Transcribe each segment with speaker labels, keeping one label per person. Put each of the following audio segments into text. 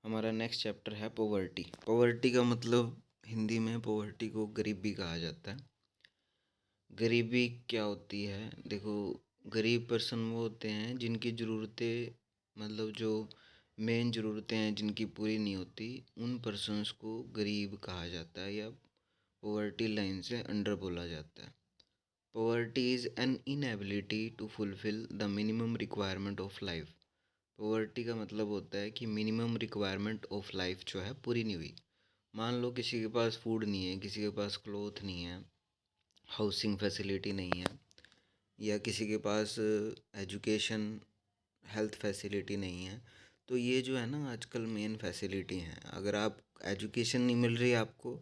Speaker 1: हमारा next chapter है poverty. Poverty का मतलब हिंदी में पॉवर्टी को गरीबी कहा जाता है। गरीबी क्या होती है? देखो, गरीब पर्सन वो होते हैं जिनकी ज़रूरतें मतलब जो मेन ज़रूरतें हैं जिनकी पूरी नहीं होती, उन पर्सन्स को गरीब कहा जाता है या पॉवर्टी लाइन से अंडर बोला जाता है। Poverty is an inability to fulfil the minimum requirement of life. Poverty का मतलब होता है कि मिनिमम रिक्वायरमेंट ऑफ लाइफ जो है पूरी नहीं हुई। मान लो किसी के पास फूड नहीं है, किसी के पास क्लोथ नहीं है, हाउसिंग फैसिलिटी नहीं है, या किसी के पास एजुकेशन हेल्थ फैसिलिटी नहीं है। तो ये जो है ना आजकल मेन फैसिलिटी हैं। अगर आप एजुकेशन नहीं मिल रही आपको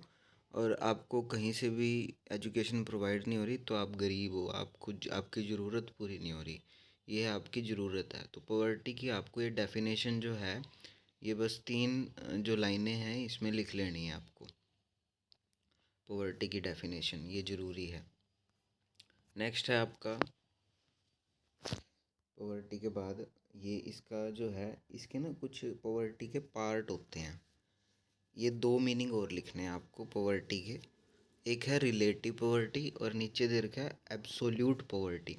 Speaker 1: और आपको कहीं से भी एजुकेशन प्रोवाइड नहीं हो रही, तो आप गरीब हो, आपको आपकी ज़रूरत पूरी नहीं हो रही। ये है आपकी ज़रूरत है। तो पॉवर्टी की आपको ये डेफिनेशन जो है, ये बस 3 जो लाइनें हैं इसमें लिख लेनी है आपको। पॉवर्टी की डेफिनेशन ये ज़रूरी है। नेक्स्ट है आपका पॉवर्टी के बाद ये इसका जो है, इसके ना कुछ पॉवर्टी के पार्ट होते हैं। ये 2 मीनिंग और लिखने हैं आपको पॉवर्टी के। एक है रिलेटिव पॉवर्टी और नीचे दे रखा है एब्सोल्यूट पॉवर्टी।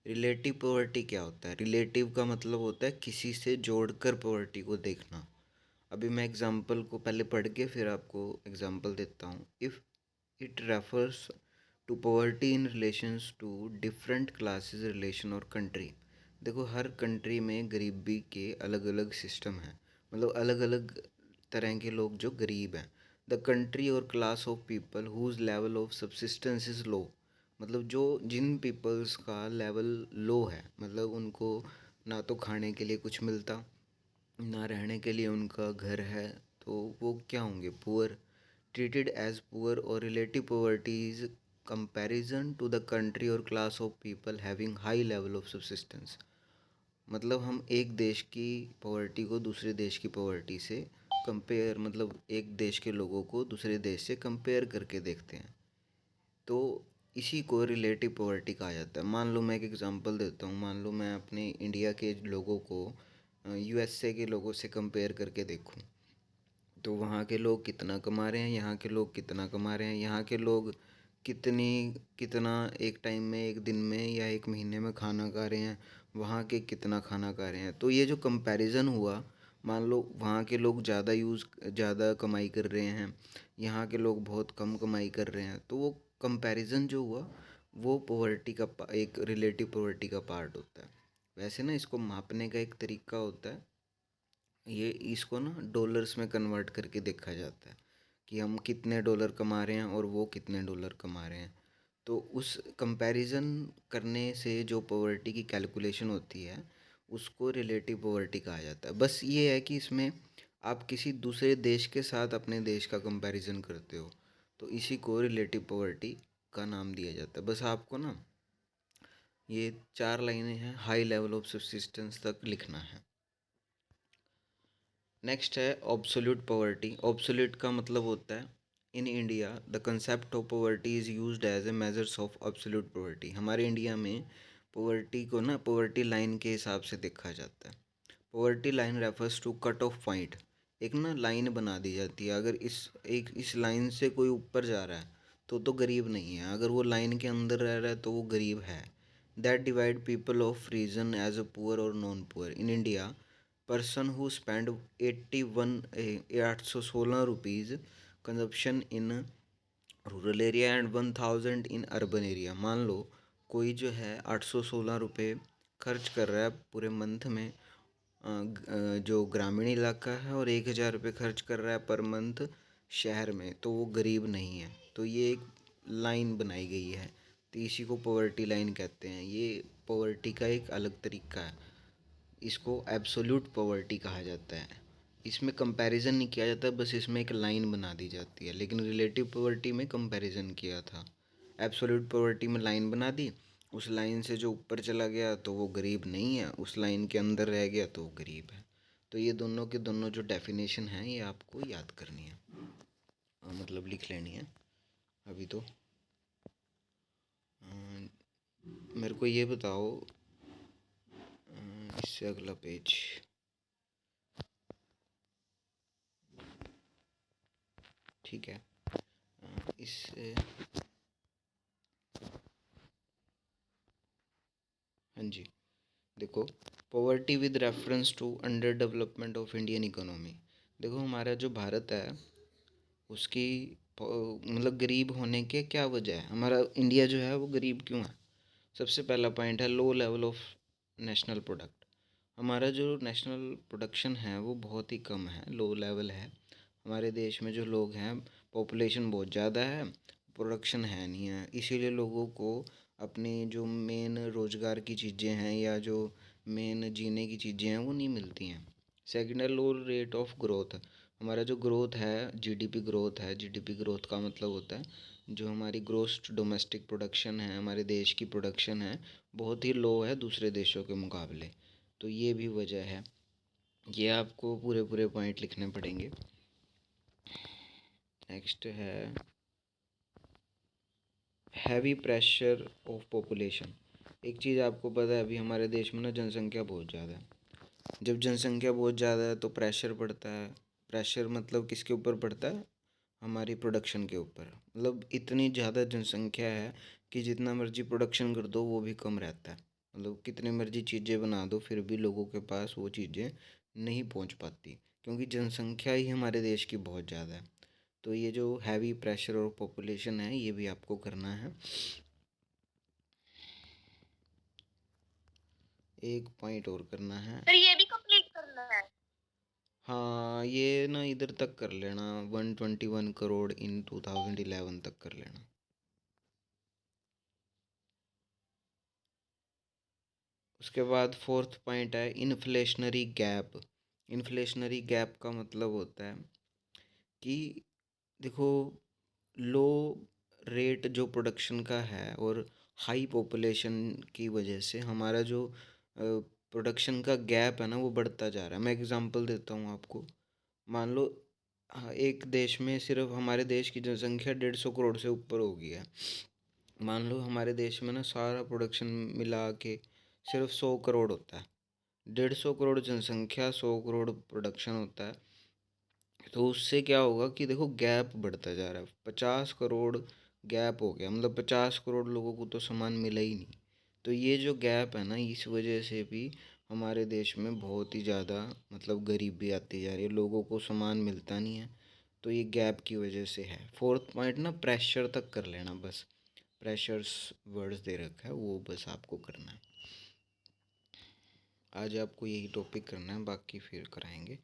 Speaker 1: रिलेटिव पॉवर्टी क्या होता है? रिलेटिव का मतलब होता है किसी से जोड़कर पॉवर्टी को देखना। अभी मैं एग्जांपल को पहले पढ़ के फिर आपको एग्जांपल देता हूँ। If it refers to poverty in relations to different classes relation और कंट्री। देखो, हर कंट्री में गरीबी के अलग अलग सिस्टम हैं, मतलब अलग अलग तरह के लोग जो गरीब हैं। द कंट्री और class of people whose level of subsistence is low. मतलब जो जिन पीपल्स का लेवल लो है, मतलब उनको ना तो खाने के लिए कुछ मिलता, ना रहने के लिए उनका घर है, तो वो क्या होंगे? पुअर। ट्रीटेड एज पुअर और relative poverty is comparison to the country और class of people having high level of subsistence. मतलब हम एक देश की पॉवर्टी को दूसरे देश की पॉवर्टी से कंपेयर, मतलब एक देश के लोगों को दूसरे देश से कंपेयर करके देखते हैं। तो इसी को रिलेटिव पॉवर्टी कहा जाता है। मान लो मैं एक एग्जांपल देता हूँ। मान लो मैं अपने इंडिया के लोगों को यूएसए के लोगों से कंपेयर करके देखूँ, तो वहाँ के लोग कितना कमा रहे हैं, यहाँ के लोग कितना कमा रहे हैं, यहाँ के लोग कितना एक टाइम में, एक दिन में या एक महीने में खाना खा रहे हैं, वहाँ के कितना खाना खा रहे हैं। तो ये जो कंपैरिजन हुआ, मान लो वहाँ के लोग ज़्यादा कमाई कर रहे हैं, यहाँ के लोग बहुत कम कमाई कर रहे हैं, तो वो कंपैरिजन जो हुआ वो पॉवर्टी का एक रिलेटिव पॉवर्टी का पार्ट होता है। वैसे ना इसको मापने का एक तरीका होता है। ये इसको ना डॉलर्स में कन्वर्ट करके देखा जाता है कि हम कितने डॉलर कमा रहे हैं और वो कितने डॉलर कमा रहे हैं। तो उस कंपैरिजन करने से जो पॉवर्टी की कैलकुलेशन होती है, उसको रिलेटिव पॉवर्टी कहा जाता है। बस ये है कि इसमें आप किसी दूसरे देश के साथ अपने देश का कंपैरिजन करते हो, तो इसी को रिलेटिव पॉवर्टी का नाम दिया जाता है। बस आपको ना ये 4 लाइनें हैं, हाई लेवल ऑफ सब्सिस्टेंस तक लिखना है। नेक्स्ट है ऑब्सोल्यूट पॉवर्टी। ऑब्सोल्यूट का मतलब होता है in India the concept of poverty is used as a measures of absolute poverty. हमारे इंडिया में पॉवर्टी को ना पॉवर्टी लाइन के हिसाब से देखा जाता है। Poverty line refers to cut off point. एक ना लाइन बना दी जाती है, अगर इस लाइन से कोई ऊपर जा रहा है तो गरीब नहीं है, अगर वो लाइन के अंदर रह रहा है तो वो गरीब है। That divide people of region as a poor और non poor in India. Person who spend 816 rupees consumption in rural area and 1000 in urban area. मान लो कोई जो है 816 रुपये खर्च कर रहा है पूरे मंथ में जो ग्रामीण इलाका है, और 1000 रुपये खर्च कर रहा है पर मंथ शहर में, तो वो गरीब नहीं है। तो ये एक लाइन बनाई गई है, तो इसी को पॉवर्टी लाइन कहते हैं। ये पॉवर्टी का एक अलग तरीका है, इसको एब्सोल्यूट पॉवर्टी कहा जाता है। इसमें कंपैरिजन नहीं किया जाता, बस इसमें एक लाइन बना दी जाती है। लेकिन रिलेटिव पॉवर्टी में कंपैरिजन किया था, एब्सोल्यूट पॉवर्टी में लाइन बना दी, उस लाइन से जो ऊपर चला गया तो वो गरीब नहीं है, उस लाइन के अंदर रह गया तो वो गरीब है। तो ये दोनों के दोनों जो डेफिनेशन हैं ये आपको याद करनी है, मतलब लिख लेनी है। अभी तो मेरे को ये बताओ, इससे अगला पेज, ठीक है। इस हाँ जी, देखो, poverty with reference to under development of Indian economy. देखो हमारा जो भारत है उसकी मतलब गरीब होने के क्या वजह है, हमारा इंडिया जो है वो गरीब क्यों है। सबसे पहला पॉइंट है low level of national product. हमारा जो नेशनल प्रोडक्शन है वो बहुत ही कम है, लो लेवल है। हमारे देश में जो लोग हैं, पॉपुलेशन बहुत ज़्यादा है, प्रोडक्शन है नहीं है, इसीलिए लोगों को अपनी जो मेन रोज़गार की चीज़ें हैं या जो मेन जीने की चीज़ें हैं वो नहीं मिलती हैं। सेकेंड है लो रेट ऑफ ग्रोथ। हमारा जो ग्रोथ है, जीडीपी ग्रोथ है, जीडीपी ग्रोथ का मतलब होता है जो हमारी ग्रोस डोमेस्टिक प्रोडक्शन है, हमारे देश की प्रोडक्शन है, बहुत ही लो है दूसरे देशों के मुकाबले। तो ये भी वजह है, ये आपको पूरे पूरे पॉइंट लिखने पड़ेंगे। नेक्स्ट है हैवी प्रेशर ऑफ पॉपुलेशन। एक चीज़ आपको पता है अभी हमारे देश में ना जनसंख्या बहुत ज़्यादा है। जब जनसंख्या बहुत ज़्यादा है तो प्रेशर पड़ता है। प्रेशर मतलब किसके ऊपर पड़ता है, हमारी प्रोडक्शन के ऊपर। मतलब इतनी ज़्यादा जनसंख्या है कि जितना मर्जी प्रोडक्शन कर दो वो भी कम रहता है। मतलब कितने मर्जी चीज़ें बना दो फिर भी लोगों के पास वो चीज़ें नहीं पहुंच पाती, क्योंकि जनसंख्या ही हमारे देश की बहुत ज़्यादा है। तो ये जो हैवी प्रेशर और पॉपुलेशन है ये भी आपको करना है। एक पॉइंट और करना है,
Speaker 2: फिर ये भी कंप्लीट करना है।
Speaker 1: हाँ ये ना इधर तक कर लेना, 121 करोड़ इन 2011 तक कर लेना। उसके बाद फोर्थ पॉइंट है इन्फ्लेशनरी गैप। इन्फ्लेशनरी गैप का मतलब होता है कि देखो, लो रेट जो प्रोडक्शन का है और हाई पॉपुलेशन की वजह से हमारा जो प्रोडक्शन का गैप है ना वो बढ़ता जा रहा है। मैं एग्जांपल देता हूँ आपको। मान लो, हाँ, एक देश में सिर्फ हमारे देश की जनसंख्या 150 करोड़ से ऊपर हो गई है। मान लो हमारे देश में ना सारा प्रोडक्शन मिला के सिर्फ 100 करोड़ होता है। 150 करोड़ जनसंख्या, 100 करोड़ प्रोडक्शन होता है। तो उससे क्या होगा कि देखो गैप बढ़ता जा रहा है, 50 करोड़ गैप हो गया, मतलब 50 करोड़ लोगों को तो सामान मिला ही नहीं। तो ये जो गैप है ना इस वजह से भी हमारे देश में बहुत ही ज़्यादा मतलब गरीबी आती जा रही है, लोगों को सामान मिलता नहीं है। तो ये गैप की वजह से है। फोर्थ पॉइंट ना प्रेशर तक कर लेना बस, प्रेशर्स वर्ड्स दे रखा है वो बस आपको करना है। आज आपको यही टॉपिक करना है, बाकी फिर कराएंगे।